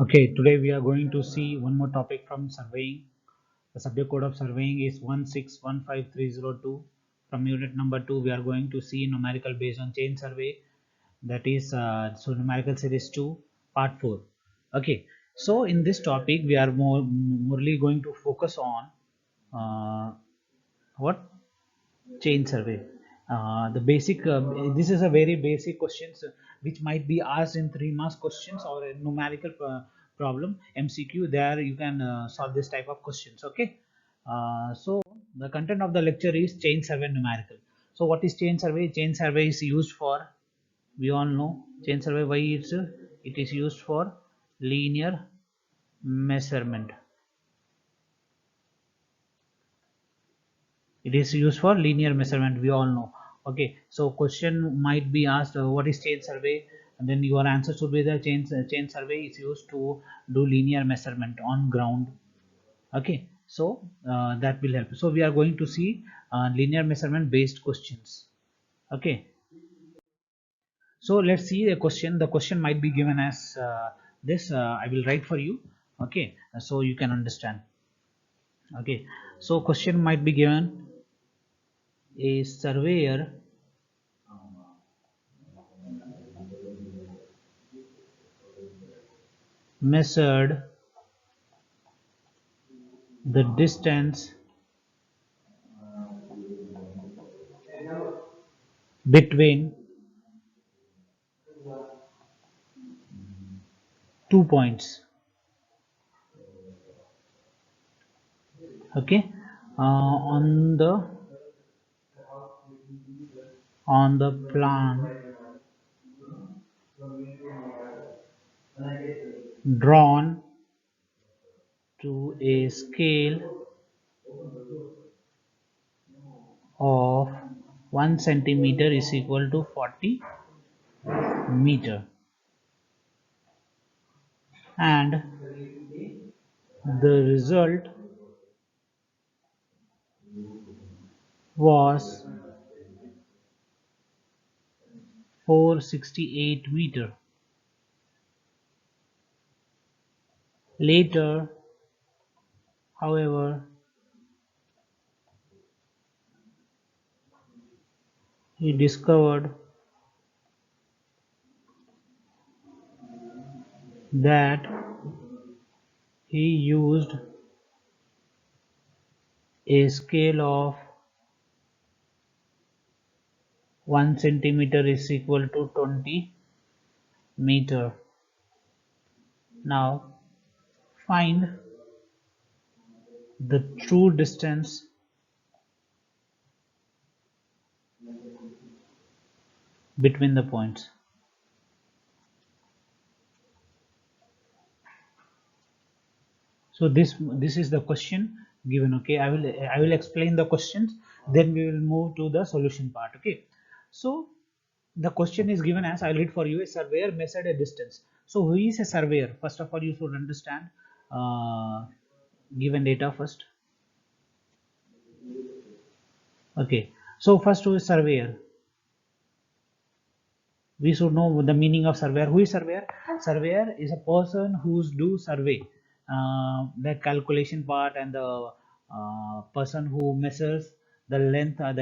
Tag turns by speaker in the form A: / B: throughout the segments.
A: Okay, today we are going to see one more topic from surveying. The subject code of surveying is 1615302. From unit number 2, we are going to see numerical based on chain survey. That is, so numerical series 2, part 4. Okay, so in this topic, we are morely going to focus on what? Chain survey. The basic, this is a very basic questions which might be asked in 3 marks questions or a numerical problem MCQ. There you can solve this type of questions. Okay. So the content of the lecture is chain survey numerical. So what is chain survey? Chain survey is used for, we all know chain survey why it is used for linear measurement. It is used for linear measurement, we all know. Okay, so question might be asked, what is chain survey, and then your answer should be the chain survey is used to do linear measurement on ground. Okay, so that will help. So we are going to see linear measurement based questions. Okay, so let's see the question. The question might be given as this. I will write for you. Okay, so you can understand. Okay, so question might be given: a surveyor measured the distance between 2 points. Okay, on the plan drawn to a scale of 1 centimeter is equal to 40 meter, and the result was 468 meter. Later, however, he discovered that he used a scale of 1 centimeter is equal to 20 meter. Now find the true distance between the points. So this is the question given. Okay, I will explain the questions, then we will move to the solution part. Okay, so the question is given as, I'll read for you: a surveyor measured a distance. So who is a surveyor? First of all, you should understand given data first. Okay, so first, who is surveyor? We should know the meaning of surveyor. Who is surveyor? Surveyor is a person who's do survey, the calculation part, and the person who measures the length of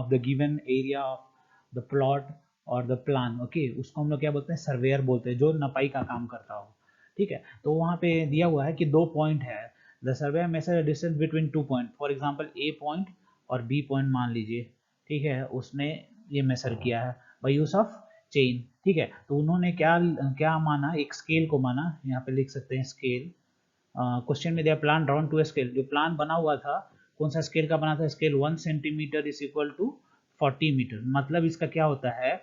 A: the given area of the plot और the plan. Okay, उसको हम लोग क्या बोलते हैं? Surveyor बोलते हैं, जो नपाई का काम करता हो. ठीक है, तो वहाँ पे दिया हुआ है कि 2 पॉइंट है. The surveyor major distance between 2 point. For example A point और बी पॉइंट मान लीजिए. ठीक है, उसने ये मेजर किया है बाय यूज ऑफ चेन. ठीक है, तो उन्होंने क्या क्या माना? एक स्केल को माना. यहाँ पे लिख सकते हैं स्केल. क्वेश्चन में दिया प्लान ड्रॉन टू स्केल. जो प्लान बना हुआ था, कौन सा स्केल का बना था? Scale 1 centimetre is equal to 40 metre. मतलब इसका क्या होता है?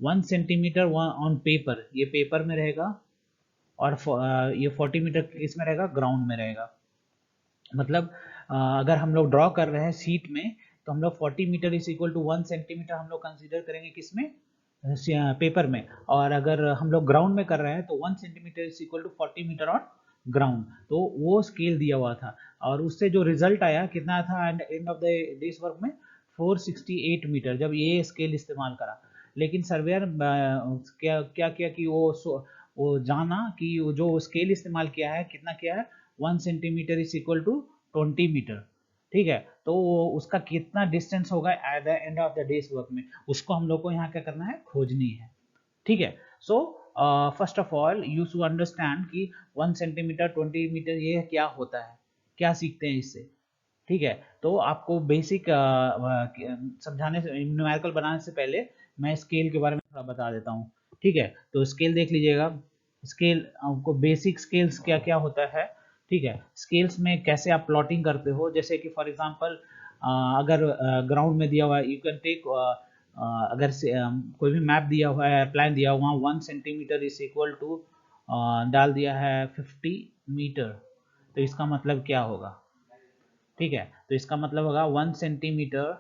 A: 1 सेंटीमीटर ऑन पेपर, ये पेपर में रहेगा, और ये 40 मीटर इसमें रहेगा, ग्राउंड में रहेगा. मतलब अगर हम लोग ड्रॉ कर रहे हैं शीट में, तो हम लोग 40 metre is equal to 1 centimetre हम लोग कंसीडर करेंगे किसमें? पेपर में. और अगर हम लोग ग्राउंड में कर रहे हैं, तो 1 centimetre is equal to 40 metre on ground. तो वो स्केल दिया हुआ था, और उससे जो रिजल्ट आया कितना था and of the day's work में? 468 मीटर, जब ये स्केल इस्तेमाल करा. लेकिन सर्वेयर क्या क्या किया कि वो जाना कि वो जो स्केल इस्तेमाल किया है कितना किया है, 1 centimetre is equal to 20 metre. ठीक है, तो उसका कितना डिस्टेंस होगा at the end of the day's work में, उसको हम लोग को यहाँ क्या करना है, खोजनी है। ठीक है, so first of all you should understand कि 1 सेंटीमीटर 20 मीटर ये क्या होता है, क्या सीखते हैं इससे। ठीक है, तो आपको बेसिक समझाने से, न्यूमेरिकल बनाने से पहले मैं स्केल के बारे में थोड़ा बता देता हूँ। ठीक है, तो स्केल देख लीजिएगा। स्केल आपको बेसिक स्केल्स क्या क्या होता है। ठीक है, स्केल्स में कैसे आप प्लॉटिंग करते हो, जैसे कि फॉर एग्जांपल अगर ग्राउंड में दिया हुआ है, यू कैन टेक, अगर कोई भी मैप दिया हुआ है, प्लान दिया हुआ, 1 सेंटीमीटर इज इक्वल टू डाल दिया है 50 मीटर, तो इसका मतलब क्या होगा। ठीक है, तो इसका मतलब होगा 1 centimetre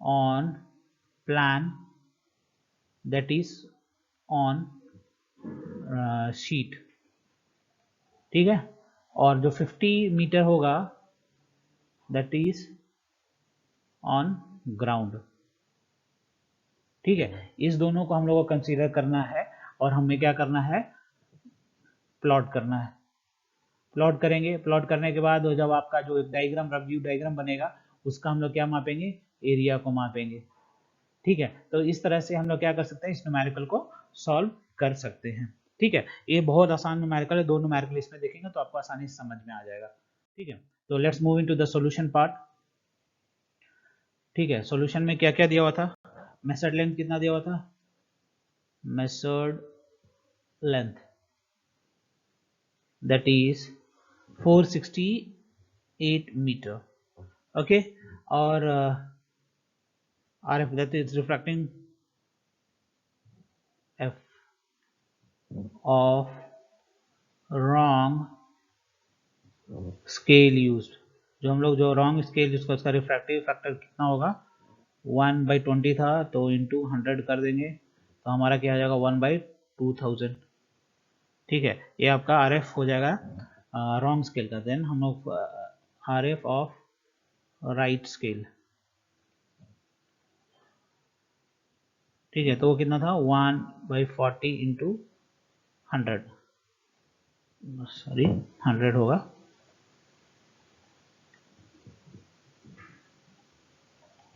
A: on plan that is on sheet. ठीक है, और जो 50 मीटर होगा दैट इज ऑन ग्राउंड। ठीक है, इस दोनों को हम लोग को कंसीडर करना है और हमें क्या करना है, प्लॉट करना है। प्लॉट करेंगे, प्लॉट करने के बाद जब आपका जो डायग्राम, व्यू डायग्राम बनेगा, उसका हम लोग क्या मापेंगे, एरिया को मापेंगे। ठीक है, तो इस तरह से हम लोग क्या कर सकते हैं, इस न्यूमेरिकल को सॉल्व कर सकते हैं। ठीक है, ये बहुत आसान न्यूमेरिकल है, दो न्यूमेरिकल इसमें देखेंगे तो आपको आसानी से समझ में आ जाएगा। ठीक है, तो let's move into the solution part. ठीक है, सॉल्यूशन में क्या क्या दिया हुआ था, मेथड लेंथ कितना दिया हुआ था, method length that is 468 meter. Okay, और RF that is refracting F of wrong scale used, जो हम लोग जो रॉन्ग स्केल जिसका उसका रिफ्रैक्टिव फैक्टर कितना होगा, 1/20 था तो इंटू 100 कर देंगे तो हमारा क्या आ जाएगा, 1/2000। ठीक है, ये आपका RF हो जाएगा रॉन्ग स्केल का। देन हम लोग RF ऑफ राइट स्केल। ठीक है, तो वो कितना था, 1/40 इंटू 100, सॉरी 100 होगा,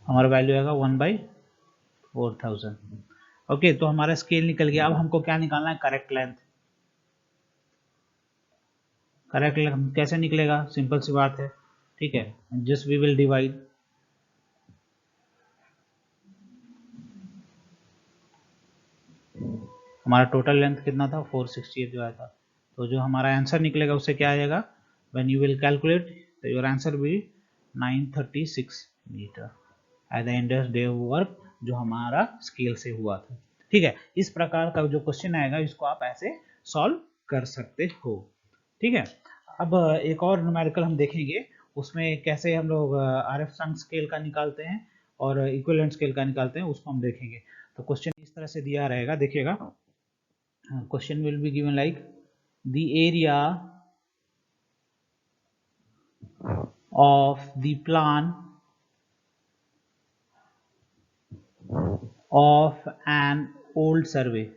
A: हमारा वैल्यू आएगा 1/4000। ओके, तो हमारा स्केल निकल गया। अब हमको क्या निकालना है, करेक्ट लेंथ। करेक्ट लेंथ कैसे निकलेगा, सिंपल सी बात है। ठीक है, जस्ट वी विल डिवाइड, हमारा टोटल लेंथ कितना था, 468 जो आया था, तो जो हमारा आंसर निकलेगा उससे क्या आ जाएगा, व्हेन यू विल कैलकुलेट तो your answer will 936 metre at the end of day work, जो हमारा स्केल से हुआ था। ठीक है, इस प्रकार का जो क्वेश्चन आएगा इसको आप ऐसे सॉल्व कर सकते हो। ठीक है, अब एक और न्यूमेरिकल हम देखेंगे, उसमें कैसे हम लोग RF संग स्केल का निकालते हैं और इक्विवेलेंट स्केल का निकालते हैं, उसको हम देखेंगे। तो क्वेश्चन इस तरह से दिया रहेगा, देखिएगा। Question will be given like the area of the plan of an old survey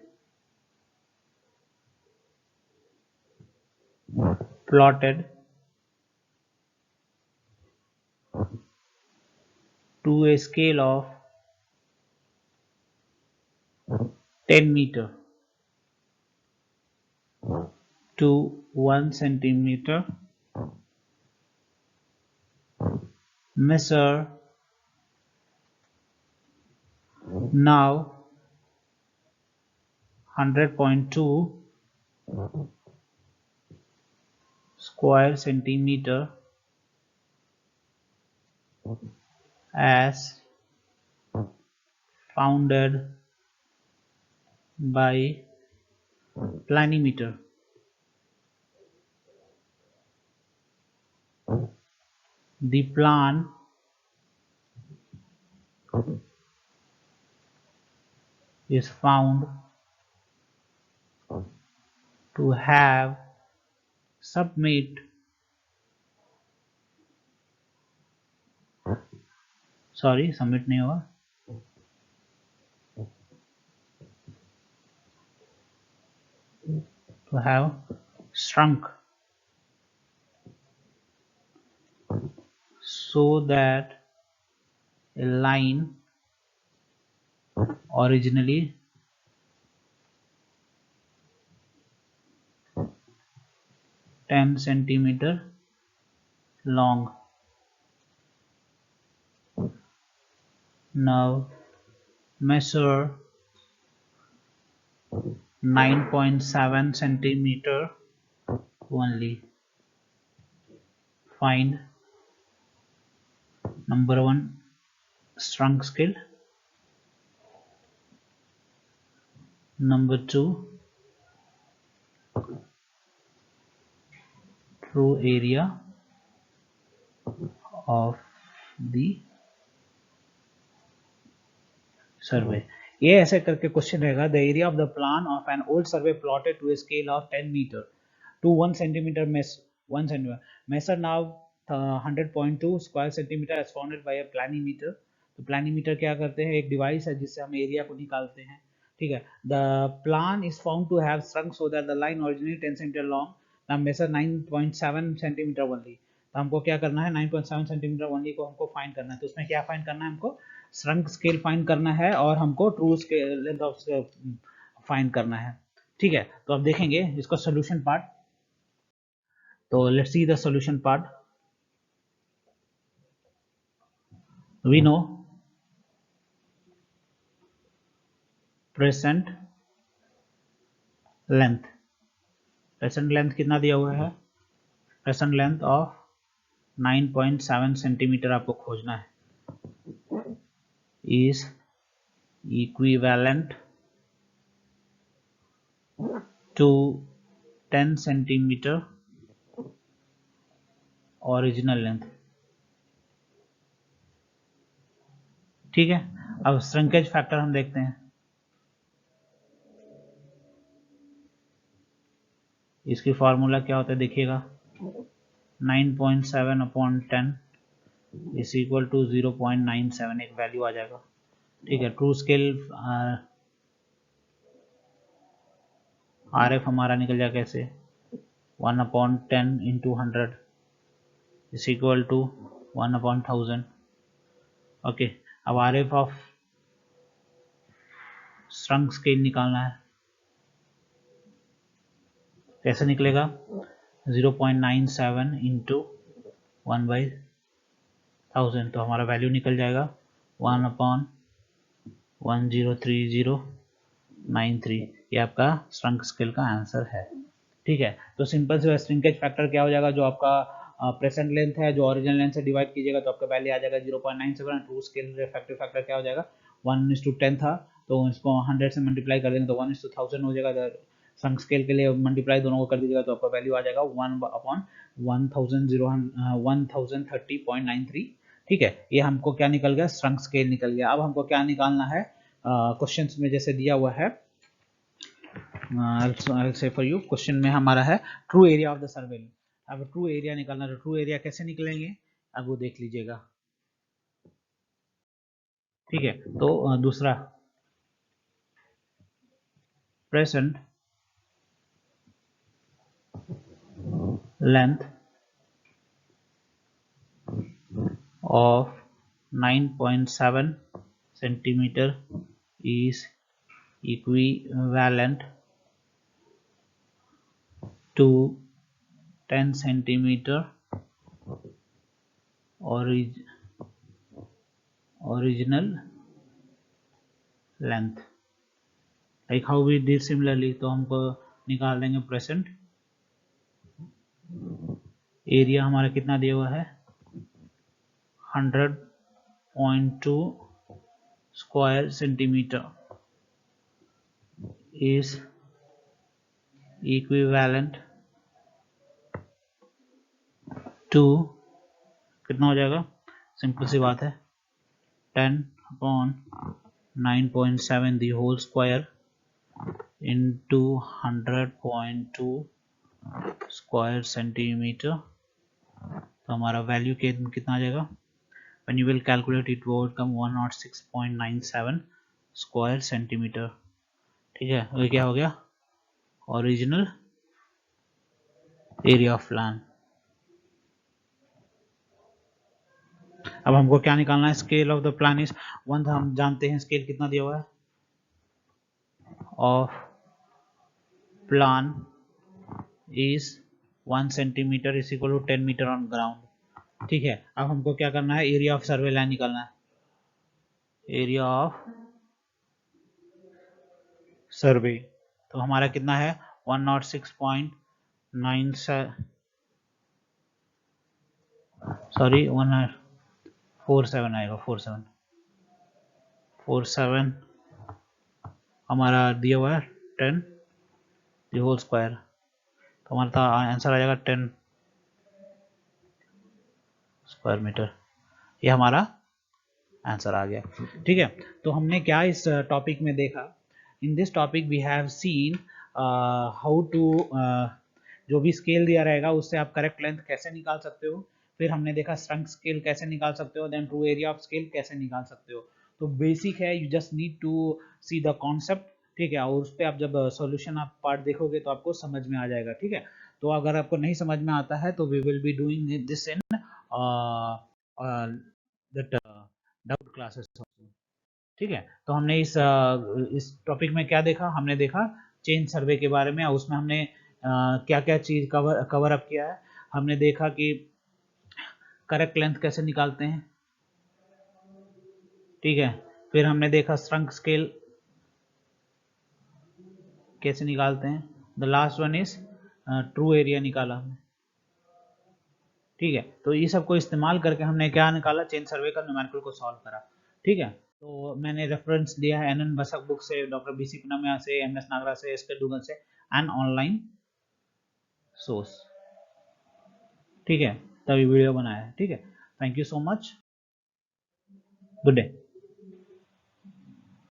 A: plotted to a scale of 10 meter to 1 centimeter. Measure now 100.2 square centimeter as founded by planimeter. The plan is found to have submit submit नहीं होगा, to have shrunk so that a line originally 10 centimeter long now measure 9.7 centimeter only. Find number 1 shrunk scale, number 2 true area of the survey. ये ऐसे करके question रहेगा the area of the plan of an old survey plotted to a scale of 10 metre to 1 centimeter 1 centimeter measure now 100.2 square centimeter as founded by a planimeter. तो planimeter क्या करते हैं, एक device है जिससे हम एरिया को निकालते हैं. ठीक है. The plan is found to have shrunk so that the line originally 10 centimeter long now measure 9.7 centimeter only. तो हमको क्या करना है, 9.7 सेंटीमीटर ओनली को हमको फाइंड करना है. तो उसमें क्या फाइंड करना है, हमको श्रंक स्केल फाइंड करना है और हमको true scale length of find करना है. ठीक है. तो अब देखेंगे इसका solution part. So let's see the solution part. We know present length कितना दिया हुआ है, present length of 9.7 सेंटीमीटर आपको खोजना है, is equivalent to 10 centimetre original length. ठीक है. अब श्रिंकेज फैक्टर हम देखते हैं. इसकी फॉर्मूला क्या होता है देखिएगा, 9.7 अपॉन 10 इज इक्वल टू 0.97, एक वैल्यू आ जाएगा. ठीक है. ट्रू स्केल RF हमारा निकल जाएगा कैसे, 1 upon 10 into 100 is equal to 1 upon 1000. Okay. अब RF ऑफ श्रंक स्केल निकालना है. कैसे निकलेगा, 0.97 इंटू 1/1000. तो हमारा वैल्यू निकल जाएगा 1 अपॉन 103093. ये आपका श्रंक स्केल का आंसर है. ठीक है. तो सिंपल से श्रिंकेज फैक्टर क्या हो जाएगा, जो आपका प्रेजेंट लेंथ है जो ओरिजिनल लेंथ से डिवाइड कीजिएगा तो आपका वैल्यू आ जाएगा 0.97. ट्रू स्केल रिफ्रैक्टिव फैक्टर क्या हो जाएगा, 1:10 था तो इसको 100 से मल्टीप्लाई कर देंगे तो 1:1000 हो जाएगा. श्रंक स्केल के लिए मल्टीप्लाई दोनों को कर दीजिएगा तो आपका वैल्यू आ जाएगा 1 अपॉन 1030.93. ठीक है. ये हमको क्या निकल गया, श्रंक स्केल निकल गया. अब हमको क्या निकालना है, क्वेश्चंस में जैसे दिया हुआ है, I'll say for you, question में हमारा है true area of the survey. अब ट्रू एरिया निकालना, तो ट्रू एरिया कैसे निकलेंगे अब वो देख लीजिएगा. ठीक है. तो दूसरा, present length of 9.7 centimeter is equivalent to 10 centimeter original length. Like how we did similarly. तो हमको निकाल देंगे प्रेजेंट एरिया हमारा कितना दिया हुआ है, 100.2 square centimetre is equivalent to कितना हो जाएगा, सिंपल सी बात है 10 upon 9.7 the whole square into 100.2 square centimetre. तो हमारा वैल्यू कितना आ जाएगा, when you will calculate it will come 106.97 square centimetre. ठीक है. ये क्या हो गया, ओरिजिनल एरिया ऑफ प्लान। अब हमको क्या निकालना है, scale of the plan is 1, हम जानते हैं स्केल कितना दिया हुआ है of plan is 1 centimetre is equal to 10 metre on ground. ठीक है, अब हमको क्या करना है, एरिया ऑफ सर्वे लाइन निकालना है, एरिया ऑफ सर्वे। तो हमारा कितना है 106.9 सॉरी 147 आएगा, 47 हमारा दिया हुआ है 10 द होल स्क्वायर, तो हमारा आंसर आ जाएगा 10 स्क्वायर मीटर। ये हमारा आंसर आ गया। ठीक है, तो हमने क्या इस टॉपिक में देखा, in this topic we have seen how to, जो भी स्केल दिया रहेगा उससे आप करेक्ट लेंथ कैसे निकाल सकते हो, फिर हमने देखा श्रंक स्केल कैसे निकाल सकते हो, then true area of scale कैसे निकाल सकते हो। तो बेसिक है, you just need to see the concept. ठीक है, और उस पर आप जब सॉल्यूशन आप पार्ट देखोगे तो आपको समझ में आ जाएगा। ठीक है, तो अगर आपको नहीं समझ में आता है तो we will be doing this in that doubt classes. ठीक है, तो हमने इस टॉपिक में क्या देखा, हमने देखा चेन सर्वे के बारे में, और उसमें हमने क्या क्या चीज कवर अप किया है। हमने देखा कि करेक्ट लेंथ कैसे निकालते हैं। ठीक है, फिर हमने देखा श्रंक स्केल कैसे निकालते हैं, the last one is true area निकाला हमने। ठीक है, तो ये सब को इस्तेमाल करके हमने क्या निकाला, चेन सर्वे का न्यूमेरिकल को सॉल्व करा। ठीक है, तो मैंने रेफरेंस लिया है एनएन बसक बुक से, डॉक्टर बीसी पनामिया से, एमएस नागरा से, एसके डुगल से, एंड ऑनलाइन सोर्स। ठीक है, तभी वीडियो बनाया है। ठीक है, thank you so much, good day.